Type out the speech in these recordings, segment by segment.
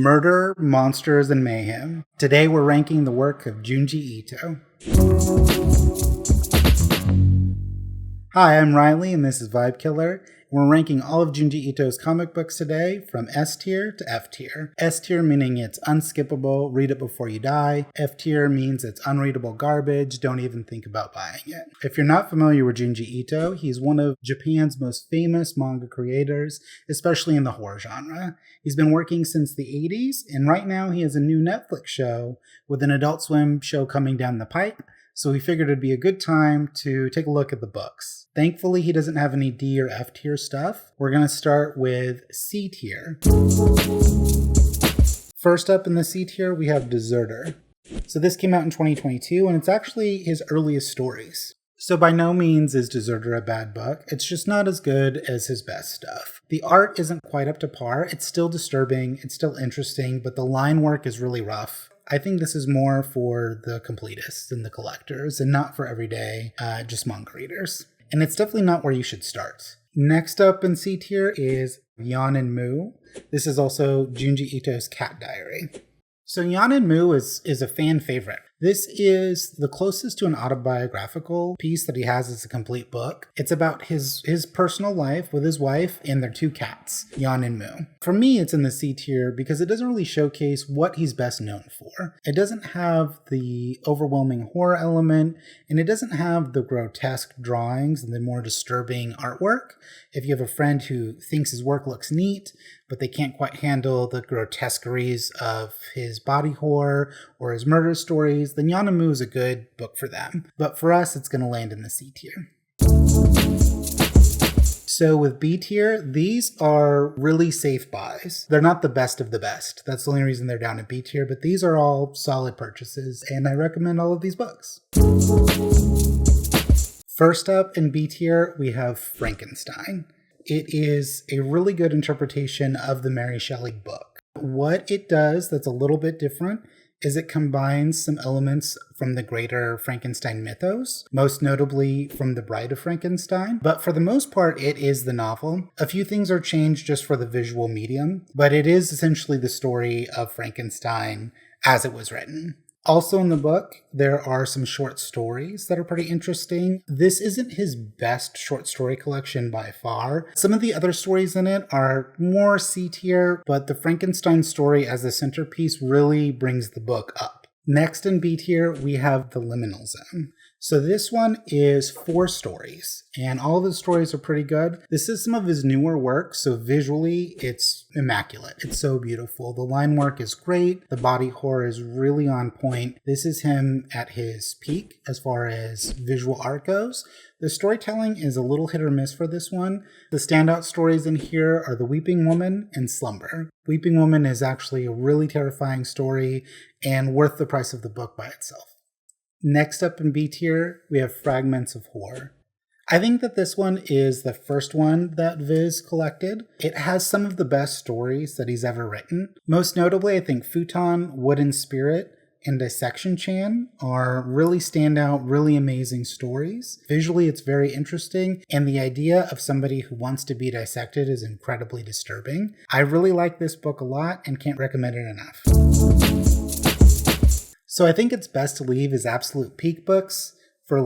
Murder, Monsters, and Mayhem. Today we're ranking the work of Junji Ito. Hi, I'm Riley and this is Vibe Killer. We're ranking all of Junji Ito's comic books today from S tier to F tier. S tier meaning it's unskippable, read it before you die. F tier means it's unreadable garbage, don't even think about buying it. If you're not familiar with Junji Ito, he's one of Japan's most famous manga creators, especially in the horror genre. He's been working since the 80s, and right now he has a new Netflix show with an Adult Swim show coming down the pipe. So we figured it'd be a good time to take a look at the books. Thankfully, he doesn't have any D or F tier stuff. We're going to start with C tier. First up in the C tier, we have Deserter. So this came out in 2022, and it's actually his earliest stories. So by no means is Deserter a bad book. It's just not as good as his best stuff. The art isn't quite up to par. It's still disturbing. It's still interesting, but the line work is really rough. I think this is more for the completists and the collectors and not for everyday, just manga readers. And it's definitely not where you should start. Next up in C tier is Yan and Moo. This is also Junji Ito's Cat Diary. So Yan and Moo is a fan favorite. This is the closest to an autobiographical piece that he has as a complete book. It's about his personal life with his wife and their two cats, Yan and Moo. For me, it's in the C tier because it doesn't really showcase what he's best known for. It doesn't have the overwhelming horror element, and it doesn't have the grotesque drawings and the more disturbing artwork. If you have a friend who thinks his work looks neat, but they can't quite handle the grotesqueries of his body horror or his murder stories, then Yan and Moo is a good book for them. But for us, it's going to land in the C tier. So with B tier, these are really safe buys. They're not the best of the best. That's the only reason they're down at B tier, but these are all solid purchases, and I recommend all of these books. First up in B tier, we have Frankenstein. It is a really good interpretation of the Mary Shelley book. What it does that's a little bit different is it combines some elements from the greater Frankenstein mythos, most notably from The Bride of Frankenstein. But for the most part, it is the novel. A few things are changed just for the visual medium, but it is essentially the story of Frankenstein as it was written. Also in the book, there are some short stories that are pretty interesting. This isn't his best short story collection by far. Some of the other stories in it are more C tier, but the Frankenstein story as the centerpiece really brings the book up. Next in B tier, we have The Liminal Zone. So this one is 4 stories, and all of the stories are pretty good. This is some of his newer work, so visually it's immaculate. It's so beautiful. The line work is great. The body horror is really on point. This is him at his peak as far as visual art goes. The storytelling is a little hit or miss for this one. The standout stories in here are The Weeping Woman and Slumber. Weeping Woman is actually a really terrifying story and worth the price of the book by itself. Next up in B tier, we have Fragments of Horror. I think that this one is the first one that Viz collected. It has some of the best stories that he's ever written. Most notably, I think Futon, Wooden Spirit, and Dissection Chan are really standout, really amazing stories. Visually, it's very interesting, and the idea of somebody who wants to be dissected is incredibly disturbing. I really like this book a lot and can't recommend it enough. So I think it's best to leave his absolute peak books for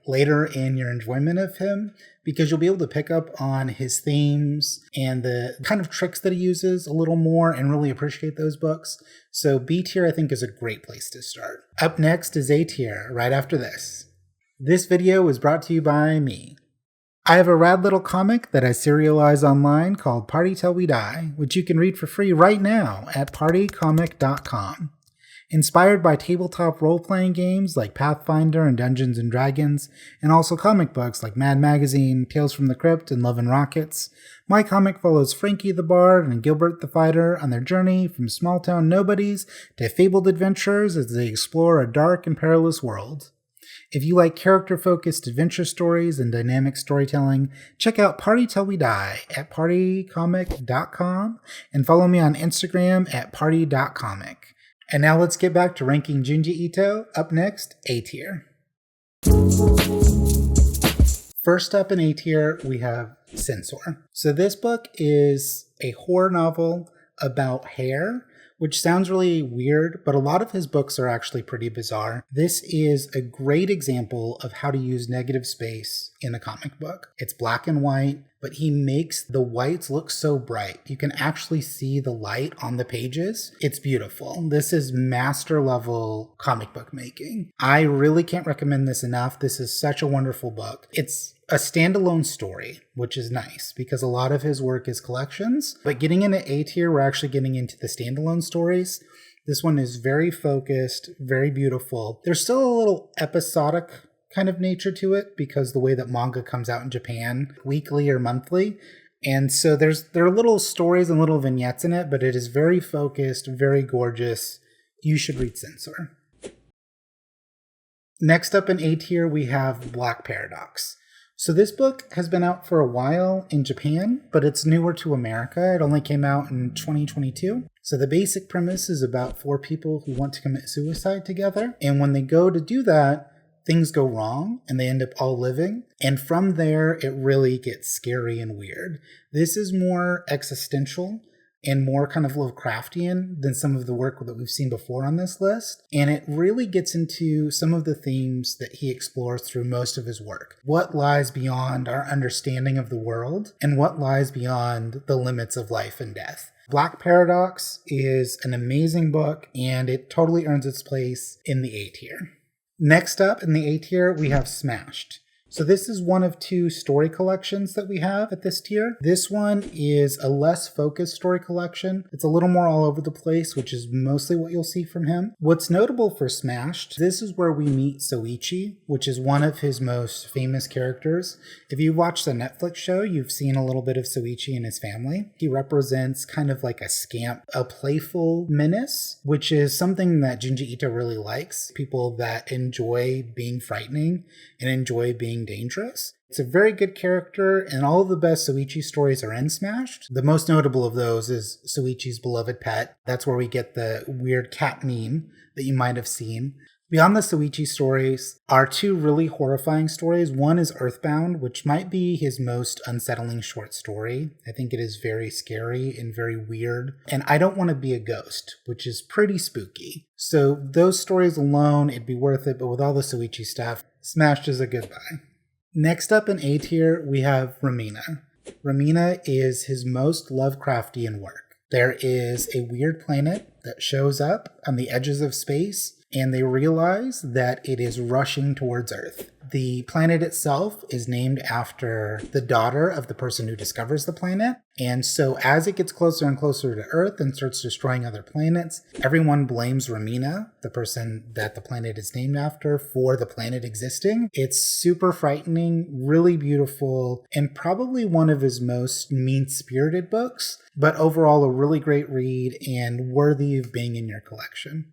later in your enjoyment of him, because you'll be able to pick up on his themes and the kind of tricks that he uses a little more and really appreciate those books. So B tier I think is a great place to start. Up next is A tier right after this. This video was brought to you by me. I have a rad little comic that I serialize online called Party Till We Die, which you can read for free right now at partycomic.com. Inspired by tabletop role-playing games like Pathfinder and Dungeons & Dragons, and also comic books like Mad Magazine, Tales from the Crypt, and Love and Rockets, my comic follows Frankie the Bard and Gilbert the Fighter on their journey from small-town nobodies to fabled adventurers as they explore a dark and perilous world. If you like character-focused adventure stories and dynamic storytelling, check out Party Till We Die at partycomic.com and follow me on Instagram at party.comic. And now let's get back to ranking Junji Ito. Up next, A tier. First up in A tier, we have Censor. So this book is a horror novel about hair, which sounds really weird, but a lot of his books are actually pretty bizarre. This is a great example of how to use negative space in a comic book. It's black and white, but he makes the whites look so bright. You can actually see the light on the pages. It's beautiful. This is master level comic book making. I really can't recommend this enough. This is such a wonderful book. It's a standalone story, which is nice because a lot of his work is collections. But getting into A tier, we're actually getting into the standalone stories. This one is very focused, very beautiful. There's still a little episodic kind of nature to it because the way that manga comes out in Japan, weekly or monthly. And so there are little stories and little vignettes in it, but it is very focused, very gorgeous. You should read Censor. Next up in A tier, we have Black Paradox. So this book has been out for a while in Japan, but it's newer to America. It only came out in 2022. So the basic premise is about 4 people who want to commit suicide together. And when they go to do that, things go wrong and they end up all living. And from there, it really gets scary and weird. This is more existential and more kind of Lovecraftian than some of the work that we've seen before on this list. And it really gets into some of the themes that he explores through most of his work. What lies beyond our understanding of the world and what lies beyond the limits of life and death. Black Paradox is an amazing book and it totally earns its place in the A tier. Next up in the A tier, we have Smashed. So this is one of 2 story collections that we have at this tier. This one is a less focused story collection. It's a little more all over the place, which is mostly what you'll see from him. What's notable for Smashed, this is where we meet Soichi, which is one of his most famous characters. If you watch the Netflix show, you've seen a little bit of Soichi and his family. He represents kind of like a scamp, a playful menace, which is something that Junji Ito really likes. People that enjoy being frightening and enjoy being dangerous. It's a very good character, and all of the best Soichi stories are in Smashed. The most notable of those is Soichi's beloved pet. That's where we get the weird cat meme that you might have seen. Beyond the Soichi stories are 2 really horrifying stories. One is Earthbound, which might be his most unsettling short story. I think it is very scary and very weird. And I Don't Want to Be a Ghost, which is pretty spooky. So those stories alone, it'd be worth it, but with all the Soichi stuff, Smashed is a good buy. Next up in A tier, we have Ramina. Ramina is his most Lovecraftian work. There is a weird planet that shows up on the edges of space, and they realize that it is rushing towards Earth. The planet itself is named after the daughter of the person who discovers the planet. And so as it gets closer and closer to Earth and starts destroying other planets, everyone blames Ramina, the person that the planet is named after, for the planet existing. It's super frightening, really beautiful, and probably one of his most mean-spirited books, but overall a really great read and worthy of being in your collection.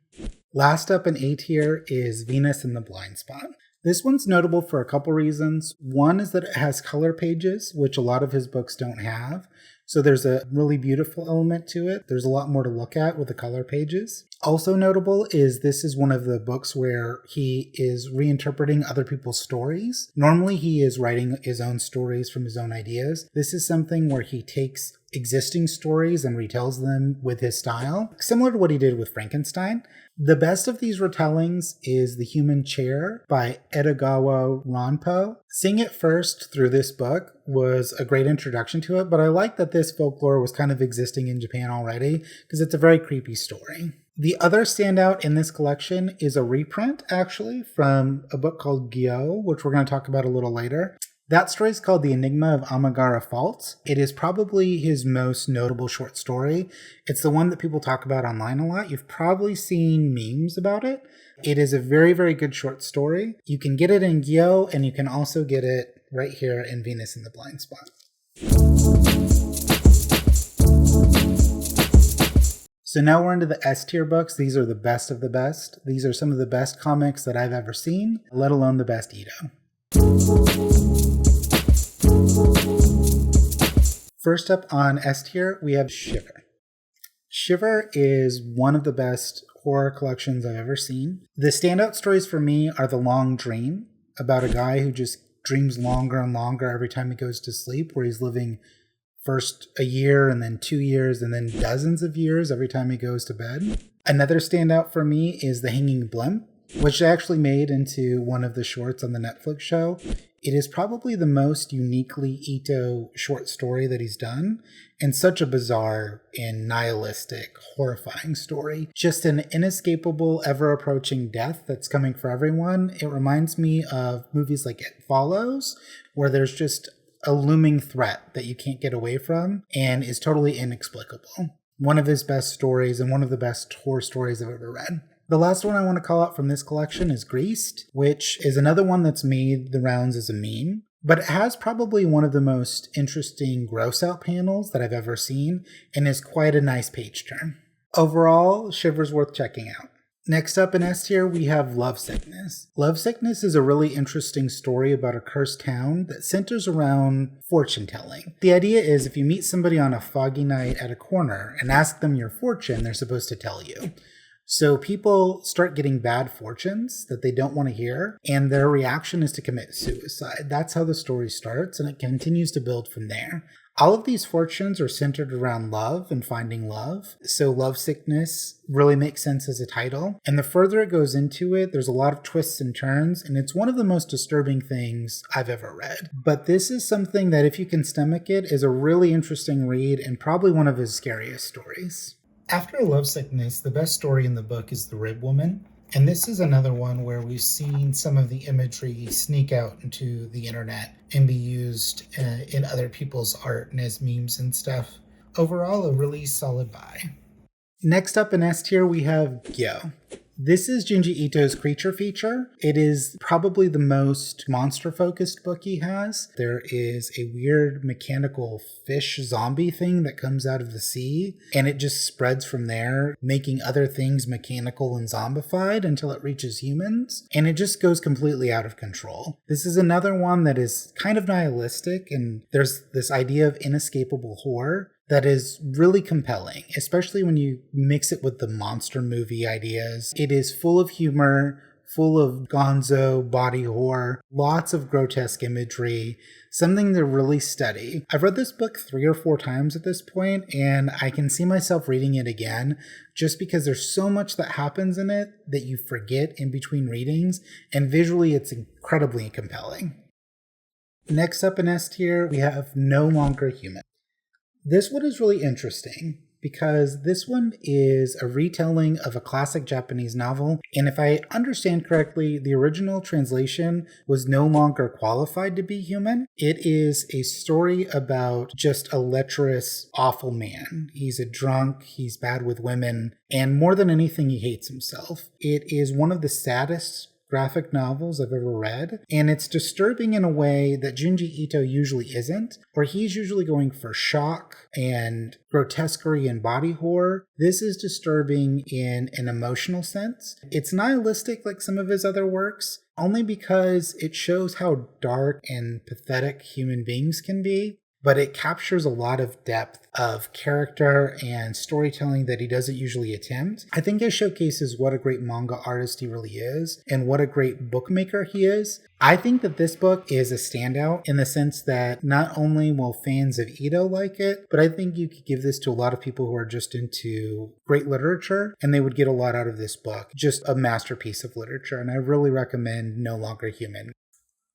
Last up in A tier is Venus in the Blind Spot. This one's notable for a couple reasons. One is that it has color pages, which a lot of his books don't have. So there's a really beautiful element to it. There's a lot more to look at with the color pages. Also notable is this is one of the books where he is reinterpreting other people's stories. Normally he is writing his own stories from his own ideas. This is something where he takes existing stories and retells them with his style, similar to what he did with Frankenstein. The best of these retellings is The Human Chair by Edogawa Ranpo. Seeing it first through this book was a great introduction to it, but I like that this folklore was kind of existing in Japan already because it's a very creepy story. The other standout in this collection is a reprint, actually, from a book called Gyo, which we're going to talk about a little later. That story is called The Enigma of Amagara Fault. It is probably his most notable short story. It's the one that people talk about online a lot. You've probably seen memes about it. It is a very, very good short story. You can get it in Gyo, and you can also get it right here in Venus in the Blind Spot. So now we're into the S tier books. These are the best of the best. These are some of the best comics that I've ever seen, let alone the best Ito. First up on S tier, we have Shiver. Shiver is one of the best horror collections I've ever seen. The standout stories for me are The Long Dream, about a guy who just dreams longer and longer every time he goes to sleep, where he's living First a year, and then 2 years, and then dozens of years every time he goes to bed. Another standout for me is The Hanging Blimp, which I actually made into one of the shorts on the Netflix show. It is probably the most uniquely Ito short story that he's done, and such a bizarre and nihilistic, horrifying story. Just an inescapable, ever-approaching death that's coming for everyone. It reminds me of movies like It Follows, where there's just a looming threat that you can't get away from and is totally inexplicable. One of his best stories and one of the best horror stories I've ever read. The last one I want to call out from this collection is Greased, which is another one that's made the rounds as a meme, but it has probably one of the most interesting gross-out panels that I've ever seen and is quite a nice page turn. Overall, Shiver's worth checking out. Next up in S tier, we have Love Sickness. Love Sickness is a really interesting story about a cursed town that centers around fortune telling. The idea is if you meet somebody on a foggy night at a corner and ask them your fortune, they're supposed to tell you. So people start getting bad fortunes that they don't want to hear, and their reaction is to commit suicide. That's how the story starts, and it continues to build from there. All of these fortunes are centered around love and finding love, so Love Sickness really makes sense as a title. And the further it goes into it, there's a lot of twists and turns, and it's one of the most disturbing things I've ever read. But this is something that, if you can stomach it, is a really interesting read and probably one of his scariest stories. After Love Sickness, the best story in the book is The Rib Woman. And this is another one where we've seen some of the imagery sneak out into the internet and be used in other people's art and as memes and stuff. Overall, a really solid buy. Next up in S tier, we have Gyo. This is Junji Ito's creature feature. It is probably the most monster-focused book he has. There is a weird mechanical fish zombie thing that comes out of the sea, and it just spreads from there, making other things mechanical and zombified until it reaches humans, and it just goes completely out of control. This is another one that is kind of nihilistic, and there's this idea of inescapable horror that is really compelling, especially when you mix it with the monster movie ideas. It is full of humor, full of gonzo body horror, lots of grotesque imagery, something to really study. I've read this book 3 or 4 times at this point, and I can see myself reading it again just because there's so much that happens in it that you forget in between readings, and visually it's incredibly compelling. Next up in S tier, we have No Longer Human. This one is really interesting because this one is a retelling of a classic Japanese novel, and if I understand correctly, the original translation was No Longer Qualified to Be Human. It is a story about just a lecherous, awful man. He's a drunk, he's bad with women, and more than anything, he hates himself. It is one of the saddest graphic novels I've ever read, and it's disturbing in a way that Junji Ito usually isn't, where he's usually going for shock and grotesquerie and body horror. This is disturbing in an emotional sense. It's nihilistic like some of his other works, only because it shows how dark and pathetic human beings can be, but it captures a lot of depth of character and storytelling that he doesn't usually attempt. I think it showcases what a great manga artist he really is and what a great bookmaker he is. I think that this book is a standout in the sense that not only will fans of Ito like it, but I think you could give this to a lot of people who are just into great literature, and they would get a lot out of this book. Just a masterpiece of literature, and I really recommend No Longer Human.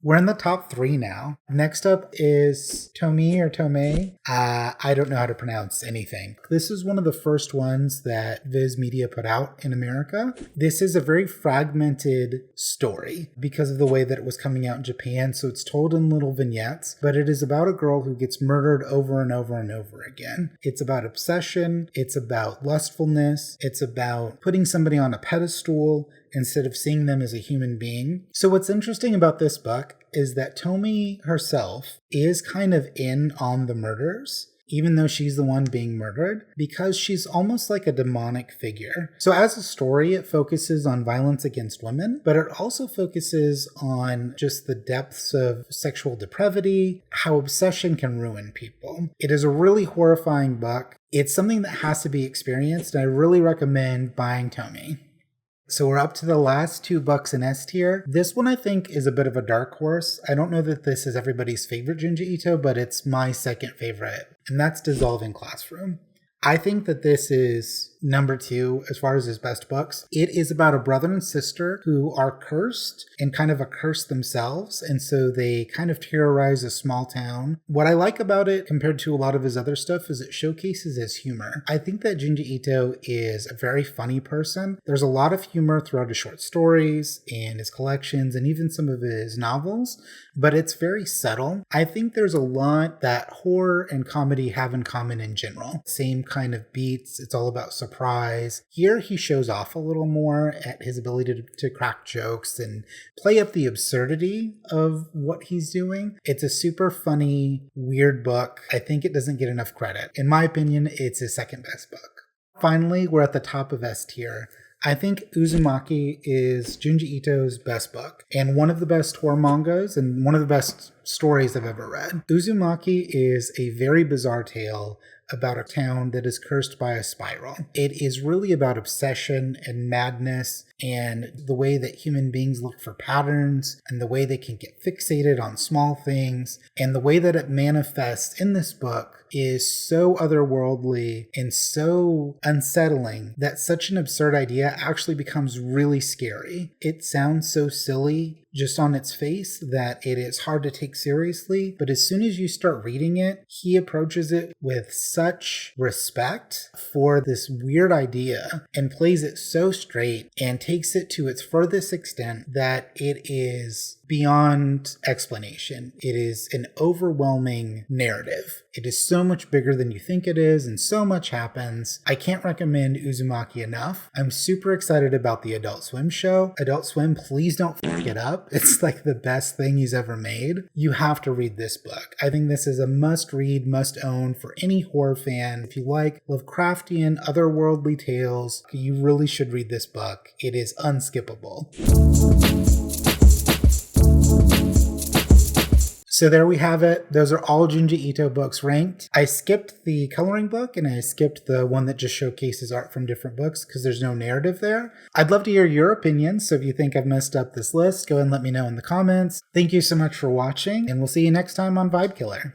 We're in the top 3 now. Next up is Tomi or Tomei. I don't know how to pronounce anything. This is one of the first ones that Viz Media put out in America. This is a very fragmented story because of the way that it was coming out in Japan, so it's told in little vignettes, but it is about a girl who gets murdered over and over and over again. It's about obsession, it's about lustfulness, it's about putting somebody on a pedestal instead of seeing them as a human being. So what's interesting about this book is that Tomi herself is kind of in on the murders, even though she's the one being murdered, because she's almost like a demonic figure. So as a story, it focuses on violence against women, but it also focuses on just the depths of sexual depravity, how obsession can ruin people. It is a really horrifying book. It's something that has to be experienced, and I really recommend buying Tomi. So we're up to the last 2 books in S tier. This one I think is a bit of a dark horse. I don't know that this is everybody's favorite Junji Ito, but it's my second favorite, and that's Dissolving Classroom. I think that this is number 2 as far as his best books. It is about a brother and sister who are cursed and kind of a curse themselves, and so they kind of terrorize a small town. What I like about it compared to a lot of his other stuff is it showcases his humor. I think that Junji Ito is a very funny person. There's a lot of humor throughout his short stories and his collections and even some of his novels, but it's very subtle. I think there's a lot that horror and comedy have in common in general. Same kind of beats. It's all about surprise. Here he shows off a little more at his ability to crack jokes and play up the absurdity of what he's doing. It's a super funny, weird book. I think it doesn't get enough credit. In my opinion, it's his second best book. Finally, we're at the top of S tier. I think Uzumaki is Junji Ito's best book and one of the best horror mangas and one of the best stories I've ever read. Uzumaki is a very bizarre tale about a town that is cursed by a spiral. It is really about obsession and madness and the way that human beings look for patterns and the way they can get fixated on small things. And the way that it manifests in this book is so otherworldly and so unsettling that such an absurd idea actually becomes really scary. It sounds so silly just on its face that it is hard to take seriously, but as soon as you start reading it, he approaches it with such respect for this weird idea and plays it so straight and takes it to its furthest extent that it is beyond explanation. It is an overwhelming narrative. It is so much bigger than you think it is, and so much happens. I can't recommend Uzumaki enough. I'm super excited about the Adult Swim show. Adult Swim, please don't fuck it up. It's like the best thing he's ever made. You have to read this book. I think this is a must-read, must-own for any horror fan. If you like Lovecraftian, otherworldly tales, you really should read this book. It is unskippable. So there we have it. Those are all Junji Ito books ranked. I skipped the coloring book and I skipped the one that just showcases art from different books because there's no narrative there. I'd love to hear your opinions. So if you think I've messed up this list, go and let me know in the comments. Thank you so much for watching, and we'll see you next time on Vibe Killer.